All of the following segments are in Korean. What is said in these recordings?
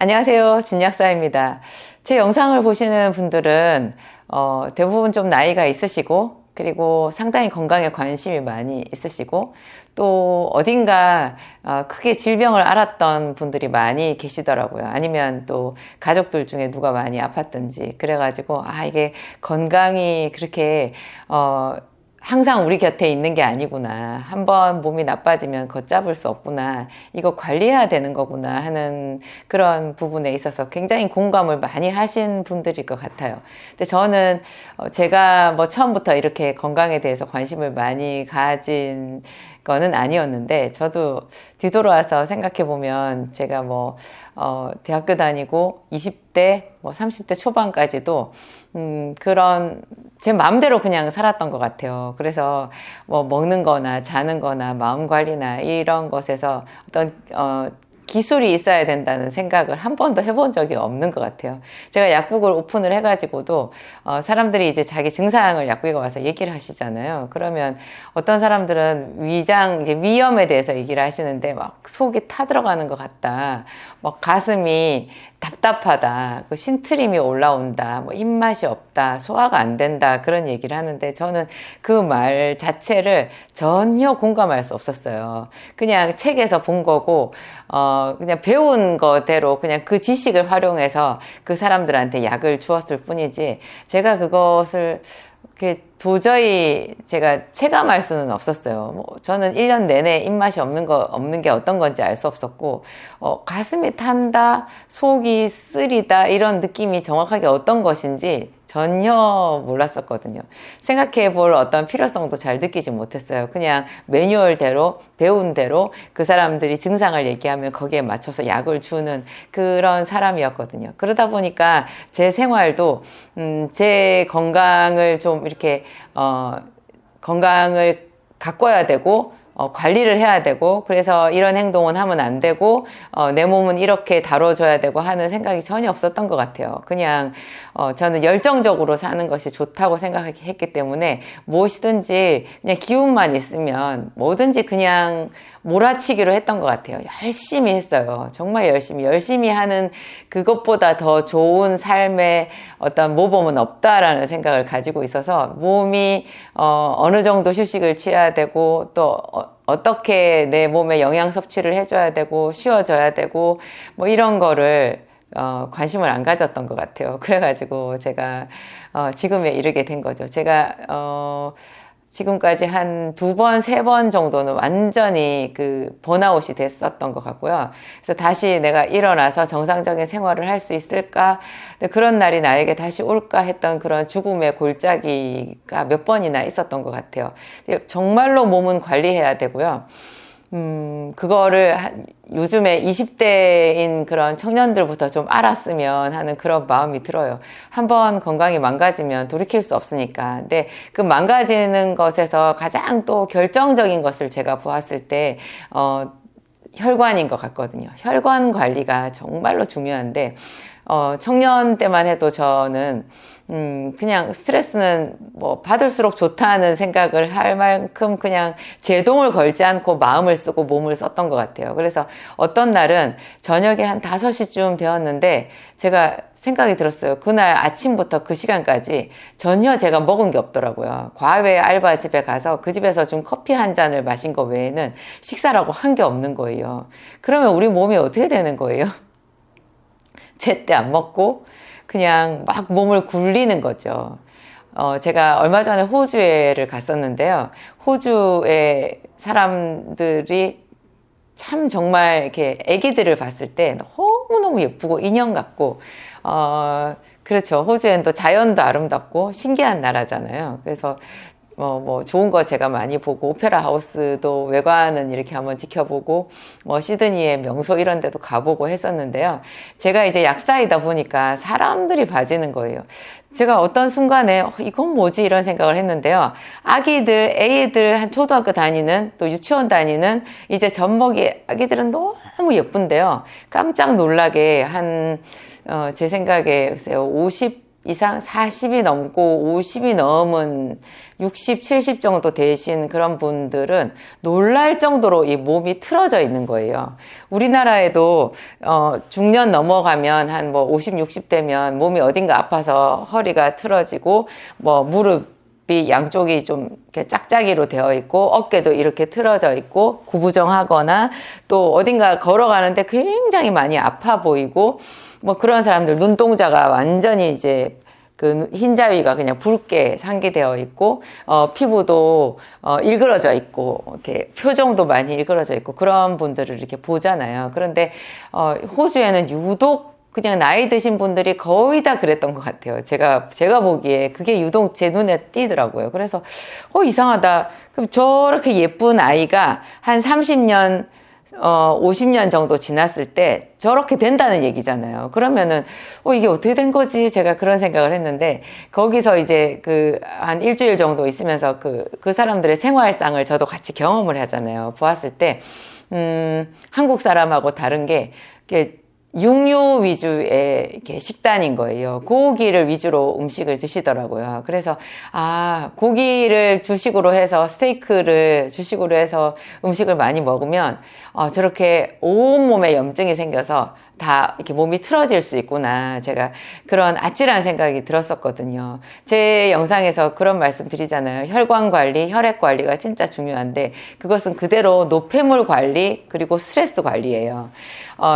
안녕하세요. 진약사입니다. 제 영상을 보시는 분들은 대부분 좀 나이가 있으시고 그리고 상당히 건강에 관심이 많이 있으시고 또 어딘가 크게 질병을 앓았던 분들이 많이 계시더라고요. 아니면 또 가족들 중에 누가 많이 아팠든지 그래가지고 이게 건강이 그렇게 항상 우리 곁에 있는 게 아니구나. 한번 몸이 나빠지면 걷잡을 수 없구나. 이거 관리해야 되는 거구나 하는 그런 부분에 있어서 굉장히 공감을 많이 하신 분들일 것 같아요. 근데 저는 제가 처음부터 이렇게 건강에 대해서 관심을 많이 가진 거는 아니었는데 저도 뒤돌아와서 생각해 보면 제가 대학교 다니고 20대 30대 초반까지도 그런 제 마음대로 그냥 살았던 것 같아요. 그래서 먹는 거나 자는 거나 마음 관리나 이런 것에서 어떤 기술이 있어야 된다는 생각을 한 번도 해본 적이 없는 것 같아요. 제가 약국을 오픈을 해가지고도 사람들이 이제 자기 증상을 약국에 와서 얘기를 하시잖아요. 그러면 어떤 사람들은 이제 위염에 대해서 얘기를 하시는데 막 속이 타들어가는 것 같다. 가슴이 답답하다. 신트림이 올라온다. 입맛이 없다. 소화가 안 된다. 그런 얘기를 하는데 저는 그 말 자체를 전혀 공감할 수 없었어요. 그냥 책에서 본 거고 그냥 배운 거대로 그냥 그 지식을 활용해서 그 사람들한테 약을 주었을 뿐이지 제가 그것을 도저히 제가 체감할 수는 없었어요. 저는 1년 내내 입맛이 없는 게 어떤 건지 알 수 없었고, 가슴이 탄다, 속이 쓰리다, 이런 느낌이 정확하게 어떤 것인지 전혀 몰랐었거든요. 생각해 볼 어떤 필요성도 잘 느끼지 못했어요. 그냥 매뉴얼대로, 배운 대로 그 사람들이 증상을 얘기하면 거기에 맞춰서 약을 주는 그런 사람이었거든요. 그러다 보니까 제 생활도, 제 건강을 좀 이렇게, 건강을 가꿔야 되고, 관리를 해야 되고, 그래서 이런 행동은 하면 안 되고, 내 몸은 이렇게 다뤄줘야 되고 하는 생각이 전혀 없었던 것 같아요. 그냥, 저는 열정적으로 사는 것이 좋다고 생각했기 때문에 무엇이든지 그냥 기운만 있으면 뭐든지 그냥 몰아치기로 했던 것 같아요. 열심히 했어요. 정말 열심히 하는 그것보다 더 좋은 삶의 어떤 모범은 없다라는 생각을 가지고 있어서 몸이, 어느 정도 휴식을 취해야 되고 또 어떻게 내 몸에 영양 섭취를 해줘야 되고 쉬어줘야 되고 이런 거를 관심을 안 가졌던 것 같아요. 그래가지고 제가 지금에 이르게 된 거죠. 제가 지금까지 한 2번, 3번 정도는 완전히 번아웃이 됐었던 것 같고요. 그래서 다시 내가 일어나서 정상적인 생활을 할 수 있을까? 그런 날이 나에게 다시 올까 했던 그런 죽음의 골짜기가 몇 번이나 있었던 것 같아요. 정말로 몸은 관리해야 되고요. 그거를 요즘에 20대인 그런 청년들부터 좀 알았으면 하는 그런 마음이 들어요. 한번 건강이 망가지면 돌이킬 수 없으니까. 근데 그 망가지는 것에서 가장 또 결정적인 것을 제가 보았을 때, 혈관인 것 같거든요. 혈관 관리가 정말로 중요한데, 청년 때만 해도 저는, 그냥 스트레스는 받을수록 좋다는 생각을 할 만큼 그냥 제동을 걸지 않고 마음을 쓰고 몸을 썼던 것 같아요. 그래서 어떤 날은 저녁에 한 5시쯤 되었는데 제가 생각이 들었어요. 그날 아침부터 그 시간까지 전혀 제가 먹은 게 없더라고요. 과외 알바 집에 가서 그 집에서 준 커피 한 잔을 마신 거 외에는 식사라고 한 게 없는 거예요. 그러면 우리 몸이 어떻게 되는 거예요? 제때 안 먹고 그냥 막 몸을 굴리는 거죠. 제가 얼마 전에 호주에를 갔었는데요. 호주의 사람들이 참 정말 이렇게 아기들을 봤을 때 너무너무 예쁘고 인형 같고, 그렇죠. 호주엔 또 자연도 아름답고 신기한 나라잖아요. 그래서 좋은 거 제가 많이 보고, 오페라 하우스도 외관은 이렇게 한번 지켜보고, 시드니의 명소 이런 데도 가보고 했었는데요. 제가 이제 약사이다 보니까 사람들이 봐지는 거예요. 제가 어떤 순간에 이건 뭐지? 이런 생각을 했는데요. 아기들, 애들 한 초등학교 다니는 또 유치원 다니는 이제 젖먹이 아기들은 너무 예쁜데요. 깜짝 놀라게 제 생각에 글쎄요, 50 이상 40이 넘고 50이 넘은 60, 70 정도 되신 그런 분들은 놀랄 정도로 이 몸이 틀어져 있는 거예요. 우리나라에도 중년 넘어가면 한 뭐 50, 60 되면 몸이 어딘가 아파서 허리가 틀어지고 뭐 무릎이 양쪽이 좀 이렇게 짝짝이로 되어 있고 어깨도 이렇게 틀어져 있고 구부정하거나 또 어딘가 걸어가는데 굉장히 많이 아파 보이고 뭐 그런 사람들 눈동자가 완전히 이제 그 흰자위가 그냥 붉게 상기되어 있고 피부도 일그러져 있고 이렇게 표정도 많이 일그러져 있고 그런 분들을 이렇게 보잖아요. 그런데 호주에는 유독 그냥 나이 드신 분들이 거의 다 그랬던 것 같아요. 제가 보기에 그게 유독 제 눈에 띄더라고요. 그래서 이상하다. 그럼 저렇게 예쁜 아이가 한 30년 50년 정도 지났을 때 저렇게 된다는 얘기잖아요. 그러면은, 이게 어떻게 된 거지? 제가 그런 생각을 했는데, 거기서 이제 한 일주일 정도 있으면서 그 사람들의 생활상을 저도 같이 경험을 하잖아요. 보았을 때, 한국 사람하고 다른 게, 육류 위주의 이렇게 식단인 거예요. 고기를 위주로 음식을 드시더라고요. 그래서 고기를 주식으로 해서 스테이크를 주식으로 해서 음식을 많이 먹으면 저렇게 온몸에 염증이 생겨서 다 이렇게 몸이 틀어질 수 있구나. 제가 그런 아찔한 생각이 들었었거든요. 제 영상에서 그런 말씀 드리잖아요. 혈관 관리, 혈액 관리가 진짜 중요한데 그것은 그대로 노폐물 관리 그리고 스트레스 관리예요.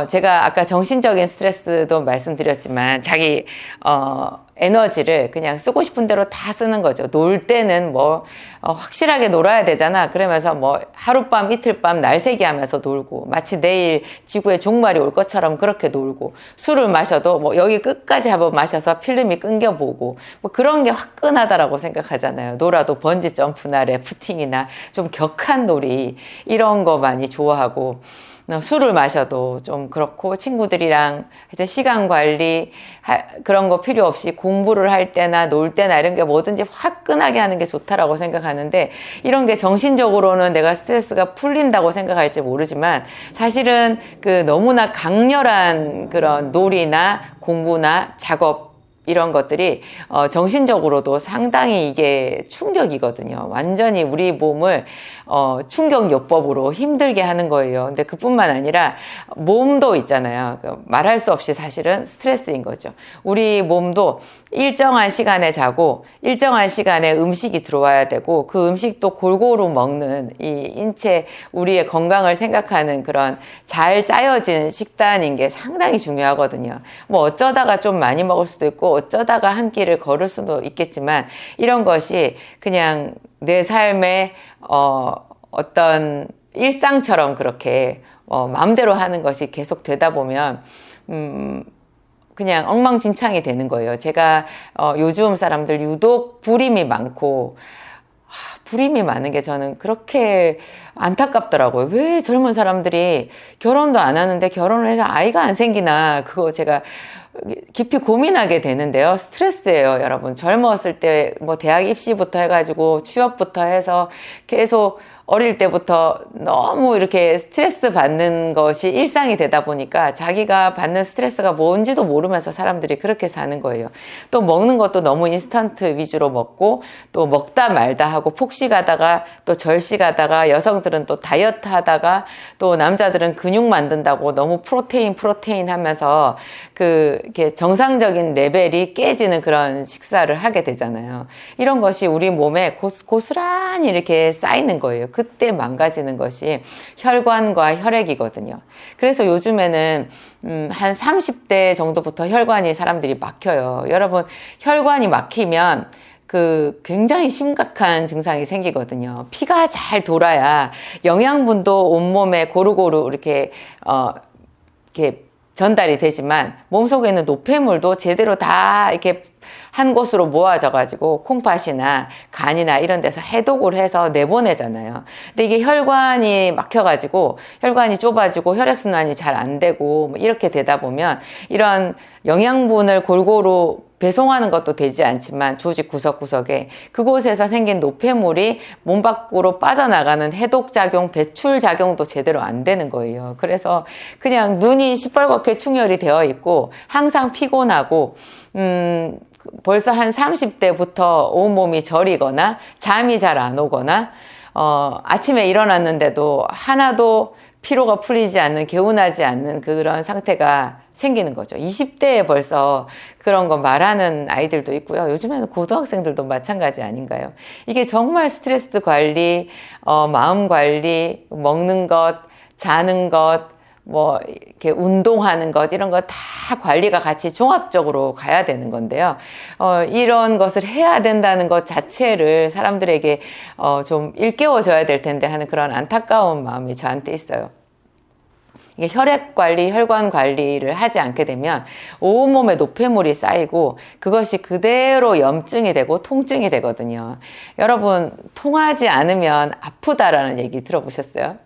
제가 아까 정신적인 스트레스도 말씀드렸지만 자기 에너지를 그냥 쓰고 싶은 대로 다 쓰는 거죠. 놀 때는 확실하게 놀아야 되잖아. 그러면서 하룻밤 이틀밤 날새기 하면서 놀고 마치 내일 지구에 종말이 올 것처럼 그렇게 놀고 술을 마셔도 여기 끝까지 한번 마셔서 필름이 끊겨보고 그런 게 화끈하다라고 생각하잖아요. 놀아도 번지 점프나 래프팅이나 좀 격한 놀이 이런 거 많이 좋아하고 술을 마셔도 좀 그렇고 친구들이랑 이제 시간 관리 그런 거 필요 없이 공부를 할 때나 놀 때나 이런 게 뭐든지 화끈하게 하는 게 좋다라고 생각하는데 이런 게 정신적으로는 내가 스트레스가 풀린다고 생각할지 모르지만 사실은 너무나 강렬한 그런 놀이나 공부나 작업 이런 것들이 정신적으로도 상당히 이게 충격이거든요. 완전히 우리 몸을 충격요법으로 힘들게 하는 거예요. 근데 그뿐만 아니라 몸도 있잖아요. 말할 수 없이 사실은 스트레스인 거죠. 우리 몸도 일정한 시간에 자고 일정한 시간에 음식이 들어와야 되고 그 음식도 골고루 먹는 이 인체 우리의 건강을 생각하는 그런 잘 짜여진 식단인 게 상당히 중요하거든요. 어쩌다가 좀 많이 먹을 수도 있고 어쩌다가 한 끼를 걸을 수도 있겠지만 이런 것이 그냥 내 삶의 어떤 일상처럼 그렇게 마음대로 하는 것이 계속 되다 보면 그냥 엉망진창이 되는 거예요. 제가 요즘 사람들 유독 불임이 많고 불임이 많은 게 저는 그렇게 안타깝더라고요. 왜 젊은 사람들이 결혼도 안 하는데 결혼을 해서 아이가 안 생기나 그거 제가 깊이 고민하게 되는데요. 스트레스예요, 여러분. 젊었을 때 대학 입시부터 해가지고 취업부터 해서 계속 어릴 때부터 너무 이렇게 스트레스 받는 것이 일상이 되다 보니까 자기가 받는 스트레스가 뭔지도 모르면서 사람들이 그렇게 사는 거예요. 또 먹는 것도 너무 인스턴트 위주로 먹고 또 먹다 말다 하고 폭식하다가 또 절식하다가 여성들은 또 다이어트 하다가 또 남자들은 근육 만든다고 너무 프로테인 하면서 이렇게 정상적인 레벨이 깨지는 그런 식사를 하게 되잖아요. 이런 것이 우리 몸에 고스란히 이렇게 쌓이는 거예요. 그때 망가지는 것이 혈관과 혈액이거든요. 그래서 요즘에는 한 30대 정도부터 혈관이 사람들이 막혀요. 여러분, 혈관이 막히면 굉장히 심각한 증상이 생기거든요. 피가 잘 돌아야 영양분도 온몸에 고루고루 이렇게 전달이 되지만 몸속에 있는 노폐물도 제대로 다 이렇게 한 곳으로 모아져가지고 콩팥이나 간이나 이런 데서 해독을 해서 내보내잖아요. 근데 이게 혈관이 막혀가지고 혈관이 좁아지고 혈액순환이 잘 안 되고 이렇게 되다 보면 이런 영양분을 골고루 배송하는 것도 되지 않지만 조직 구석구석에 그곳에서 생긴 노폐물이 몸 밖으로 빠져나가는 해독작용, 배출작용도 제대로 안 되는 거예요. 그래서 그냥 눈이 시뻘겋게 충혈이 되어 있고 항상 피곤하고 벌써 한 30대부터 온몸이 저리거나 잠이 잘 안 오거나 아침에 일어났는데도 하나도 피로가 풀리지 않는, 개운하지 않는 그런 상태가 생기는 거죠. 20대에 벌써 그런 거 말하는 아이들도 있고요. 요즘에는 고등학생들도 마찬가지 아닌가요? 이게 정말 스트레스 관리, 마음 관리, 먹는 것, 자는 것, 뭐 이렇게 운동하는 것, 이런 거 다 관리가 같이 종합적으로 가야 되는 건데요. 이런 것을 해야 된다는 것 자체를 사람들에게 좀 일깨워줘야 될 텐데 하는 그런 안타까운 마음이 저한테 있어요. 이게 혈액 관리, 혈관 관리를 하지 않게 되면 온몸에 노폐물이 쌓이고 그것이 그대로 염증이 되고 통증이 되거든요. 여러분, 통하지 않으면 아프다라는 얘기 들어보셨어요?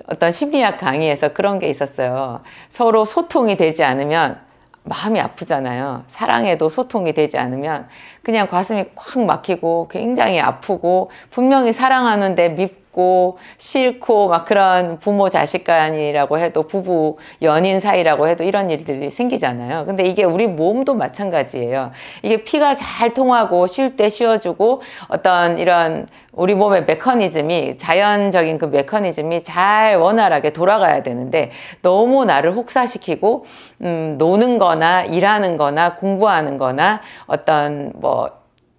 어떤 심리학 강의에서 그런 게 있었어요. 서로 소통이 되지 않으면 마음이 아프잖아요. 사랑해도 소통이 되지 않으면 그냥 가슴이 꽉 막히고 굉장히 아프고, 분명히 사랑하는데 밉고 싫고 막 그런 부모 자식 간이라고 해도, 부부 연인 사이라고 해도 이런 일들이 생기잖아요. 근데 이게 우리 몸도 마찬가지예요. 이게 피가 잘 통하고 쉴 때 쉬어주고 어떤 이런 우리 몸의 메커니즘이, 자연적인 그 메커니즘이 잘 원활하게 돌아가야 되는데, 너무 나를 혹사시키고 노는 거나 일하는 거나 공부하는 거나 어떤 뭐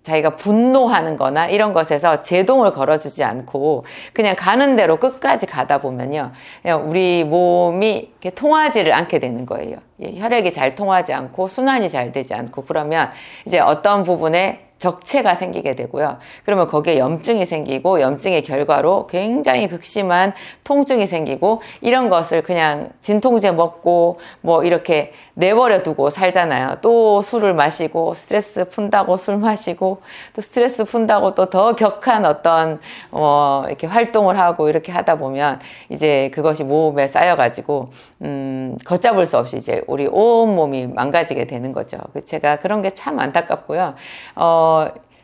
자기가 분노하는 거나 이런 것에서 제동을 걸어주지 않고 그냥 가는 대로 끝까지 가다 보면요, 우리 몸이 이렇게 통하지를 않게 되는 거예요. 혈액이 잘 통하지 않고 순환이 잘 되지 않고, 그러면 이제 어떤 부분에 적체가 생기게 되고요. 그러면 거기에 염증이 생기고, 염증의 결과로 굉장히 극심한 통증이 생기고, 이런 것을 그냥 진통제 먹고 뭐 이렇게 내버려 두고 살잖아요. 또 술을 마시고, 스트레스 푼다고 술 마시고, 또 스트레스 푼다고 또 더 격한 어떤 이렇게 활동을 하고, 이렇게 하다 보면 이제 그것이 몸에 쌓여가지고 걷잡을 수 없이 이제 우리 온몸이 망가지게 되는 거죠. 제가 그런 게 참 안타깝고요.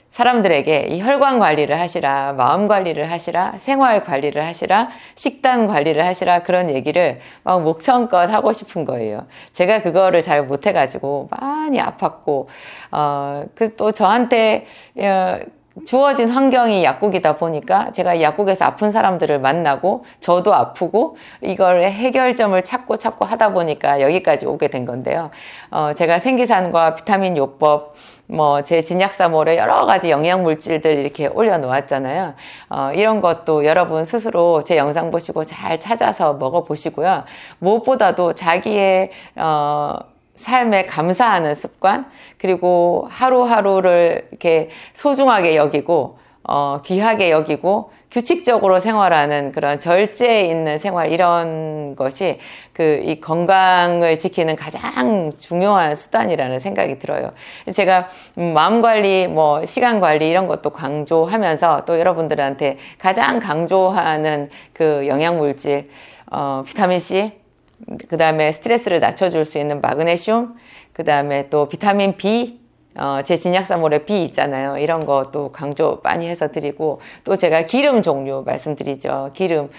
사람들에게 이 혈관 관리를 하시라, 마음 관리를 하시라, 생활 관리를 하시라, 식단 관리를 하시라, 그런 얘기를 막 목청껏 하고 싶은 거예요. 제가 그거를 잘 못해가지고 많이 아팠고, 또 저한테 주어진 환경이 약국이다 보니까 제가 약국에서 아픈 사람들을 만나고 저도 아프고 이걸 해결점을 찾고 하다 보니까 여기까지 오게 된 건데요. 제가 생기산과 비타민 요법, 제 진약사몰에 여러 가지 영양물질들 이렇게 올려놓았잖아요. 이런 것도 여러분 스스로 제 영상 보시고 잘 찾아서 먹어보시고요. 무엇보다도 자기의 삶에 감사하는 습관, 그리고 하루하루를 이렇게 소중하게 여기고 귀하게 여기고 규칙적으로 생활하는 그런 절제에 있는 생활, 이런 것이 이 건강을 지키는 가장 중요한 수단이라는 생각이 들어요. 제가 마음 관리, 시간 관리 이런 것도 강조하면서, 또 여러분들한테 가장 강조하는 그 영양물질, 비타민 C, 그 다음에 스트레스를 낮춰줄 수 있는 마그네슘, 그 다음에 또 비타민 B, 제 진약사몰에 B 있잖아요. 이런 것도 강조 많이 해서 드리고, 또 제가 기름 종류 말씀드리죠. 기름,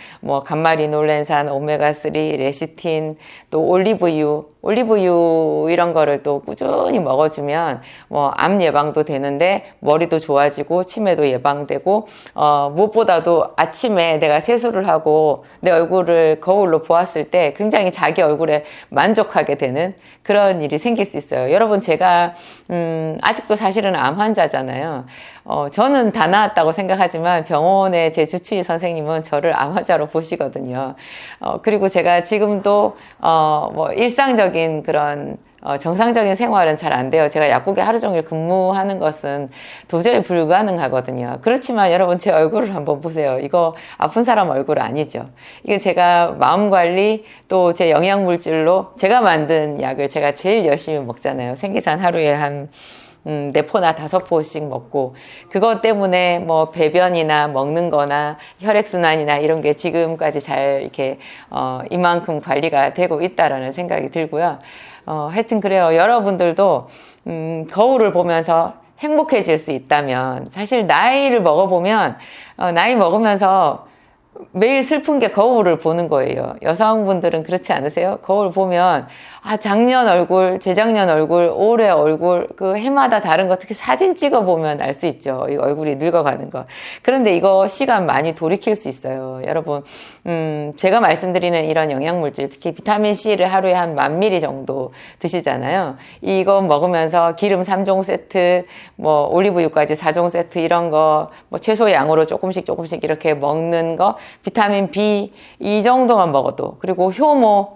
감마리놀렌산, 오메가3, 레시틴, 또 올리브유 이런 거를 또 꾸준히 먹어주면 암 예방도 되는데 머리도 좋아지고 치매도 예방되고, 무엇보다도 아침에 내가 세수를 하고 내 얼굴을 거울로 보았을 때 굉장히 자기 얼굴에 만족하게 되는 그런 일이 생길 수 있어요. 여러분, 제가 아직도 사실은 암 환자잖아요. 저는 다 나았다고 생각하지만 병원의 제 주치의 선생님은 저를 암 환자로 보시거든요. 그리고 제가 지금도 일상적인 그런 정상적인 생활은 잘 안 돼요. 제가 약국에 하루 종일 근무하는 것은 도저히 불가능하거든요. 그렇지만 여러분, 제 얼굴을 한번 보세요. 이거 아픈 사람 얼굴 아니죠. 이게 제가 마음 관리, 또 제 영양물질로 제가 만든 약을 제가 제일 열심히 먹잖아요. 생기산 하루에 한 4포나 5포씩 먹고, 그것 때문에 배변이나 먹는 거나 혈액순환이나 이런 게 지금까지 잘 이렇게 이만큼 관리가 되고 있다라는 생각이 들고요. 하여튼 그래요. 여러분들도 거울을 보면서 행복해질 수 있다면, 사실 나이를 먹어보면 나이 먹으면서 매일 슬픈 게 거울을 보는 거예요. 여성분들은 그렇지 않으세요? 거울 보면 아, 작년 얼굴, 재작년 얼굴, 올해 얼굴 그 해마다 다른 거 특히 사진 찍어 보면 알 수 있죠. 이 얼굴이 늙어가는 거. 그런데 이거 시간 많이 돌이킬 수 있어요. 여러분, 제가 말씀드리는 이런 영양물질, 특히 비타민 C를 하루에 한 10,000ml 정도 드시잖아요. 이거 먹으면서 기름 3종 세트, 뭐 올리브유까지 4종 세트 이런 거, 뭐 채소 양으로 조금씩 이렇게 먹는 거, 비타민 B 이 정도만 먹어도, 그리고 효모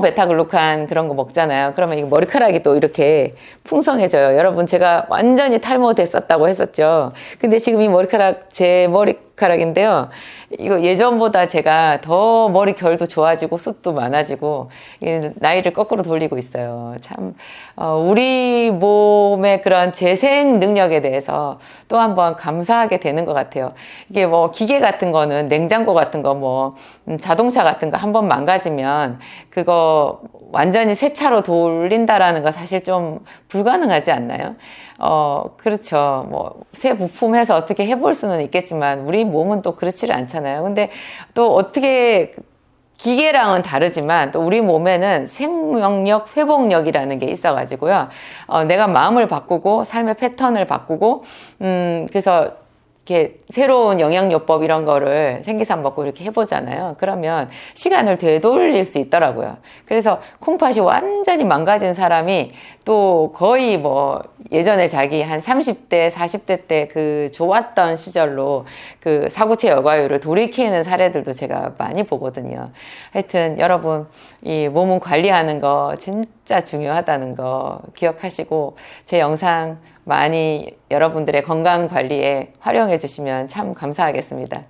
베타글루칸 그런 거 먹잖아요. 그러면 이 머리카락이 또 이렇게 풍성해져요. 여러분, 제가 완전히 탈모됐었다고 했었죠. 근데 지금 이 머리카락 제 머리카락인데요. 이거 예전보다 제가 더 머리 결도 좋아지고 숱도 많아지고 나이를 거꾸로 돌리고 있어요. 참 우리 몸의 그런 재생 능력에 대해서 또 한번 감사하게 되는 것 같아요. 이게 뭐 기계 같은 거는 냉장고 같은 거 뭐 자동차 같은 거 한번 망가지면 그거 완전히 새 차로 돌린다라는 거 사실 좀 불가능하지 않나요? 그렇죠. 뭐 새 부품 해서 어떻게 해볼 수는 있겠지만 우리 몸은 또 그렇지를 않잖아요. 근데 또 어떻게 기계랑은 다르지만 또 우리 몸에는 생명력, 회복력이라는 게 있어가지고요. 내가 마음을 바꾸고 삶의 패턴을 바꾸고 그래서 이렇게 새로운 영양요법 이런 거를 생기산 먹고 이렇게 해보잖아요. 그러면 시간을 되돌릴 수 있더라고요. 그래서 콩팥이 완전히 망가진 사람이 또 거의 뭐 예전에 자기 한 30대, 40대 때 그 좋았던 시절로 그 사구체 여과율을 돌이키는 사례들도 제가 많이 보거든요. 하여튼 여러분, 이 몸은 관리하는 거 진짜 중요하다는 거 기억하시고 제 영상 많이 여러분들의 건강 관리에 활용해 주시면 참 감사하겠습니다.